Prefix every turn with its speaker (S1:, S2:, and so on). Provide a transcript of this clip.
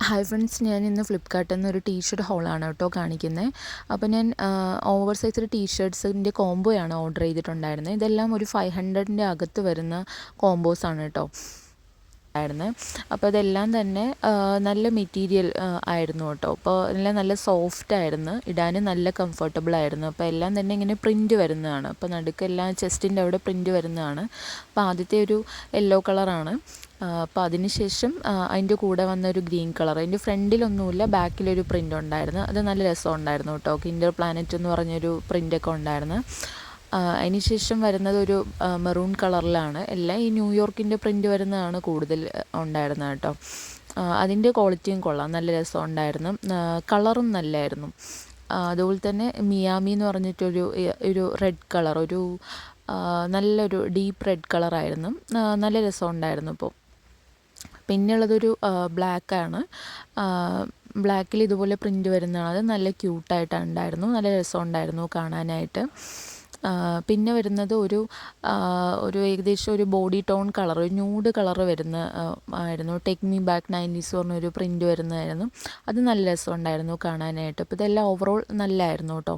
S1: Hi friends, ഞാൻ ഇന്ന് ഫ്ലിപ്കാർട്ടിൽ നിന്ന് ഒരു ടീഷർട്ട് ഹോളാണ് കേട്ടോ കാണിക്കുന്നത്. അപ്പോൾ ഞാൻ ഓവർ സൈസ് ടീഷർട്ട്സിൻ്റെ കോംബോയാണ് ഓർഡർ ചെയ്തിട്ടുണ്ടായിരുന്നത്. ഇതെല്ലാം ഒരു 500ൻ്റെ അകത്ത് വരുന്ന കോംബോസാണ് കേട്ടോ ആയിരുന്നത്. അപ്പോൾ അതെല്ലാം തന്നെ നല്ല മെറ്റീരിയൽ ആയിരുന്നു കേട്ടോ. അപ്പോൾ എല്ലാം നല്ല സോഫ്റ്റ് ആയിരുന്നു, ഇടാനും നല്ല കംഫർട്ടബിൾ ആയിരുന്നു. അപ്പോൾ എല്ലാം തന്നെ ഇങ്ങനെ പ്രിൻറ്റ് വരുന്നതാണ്. അപ്പോൾ നടുക്കെല്ലാം ചെസ്റ്റിൻ്റെ അവിടെ പ്രിൻറ്റ് വരുന്നതാണ്. അപ്പോൾ ആദ്യത്തെ ഒരു യെല്ലോ കളറാണ്. അപ്പോൾ അതിനുശേഷം അതിൻ്റെ കൂടെ വന്നൊരു ഗ്രീൻ കളർ, അതിൻ്റെ ഫ്രണ്ടിലൊന്നുമില്ല, ബാക്കിലൊരു പ്രിൻ്റ് ഉണ്ടായിരുന്നു. അത് നല്ല രസമുണ്ടായിരുന്നു കേട്ടോ. കിൻഡർ പ്ലാനറ്റ് എന്ന് പറഞ്ഞൊരു പ്രിൻ്റൊക്കെ ഉണ്ടായിരുന്നു. അതിനുശേഷം വരുന്നത് ഒരു മെറൂൺ കളറിലാണ്. എല്ലാം ഈ ന്യൂയോർക്കിൻ്റെ പ്രിൻ്റ് വരുന്നതാണ് കൂടുതൽ ഉണ്ടായിരുന്നത് കേട്ടോ. അതിൻ്റെ ക്വാളിറ്റിയും കൊള്ളാം, നല്ല രസം ഉണ്ടായിരുന്നു. കളറും നല്ലതായിരുന്നു. അതുപോലെ തന്നെ മിയാമി എന്ന് പറഞ്ഞിട്ടൊരു റെഡ് കളർ, ഒരു നല്ലൊരു ഡീപ്പ് റെഡ് കളറായിരുന്നു. നല്ല രസമുണ്ടായിരുന്നു. ഇപ്പോൾ പിന്നെയുള്ളതൊരു ബ്ലാക്കാണ്. ബ്ലാക്കിൽ ഇതുപോലെ പ്രിൻ്റ് വരുന്നതാണ്. അത് നല്ല ക്യൂട്ടായിട്ടാണ് ഉണ്ടായിരുന്നു, നല്ല രസമുണ്ടായിരുന്നു കാണാനായിട്ട്. പിന്നെ വരുന്നത് ഒരു ഏകദേശം ഒരു ബോഡി ടോൺ കളർ, ഒരു ന്യൂഡ് കളർ വരുന്ന ആയിരുന്നു. ടേക്ക് മീ ബാക്ക് 90s പറഞ്ഞൊരു പ്രിൻ്റ് വരുന്നതായിരുന്നു. അത് നല്ല രസമുണ്ടായിരുന്നു കാണാനായിട്ട്. അപ്പോൾ ഇതെല്ലാം ഓവറോൾ നല്ലതായിരുന്നു കേട്ടോ.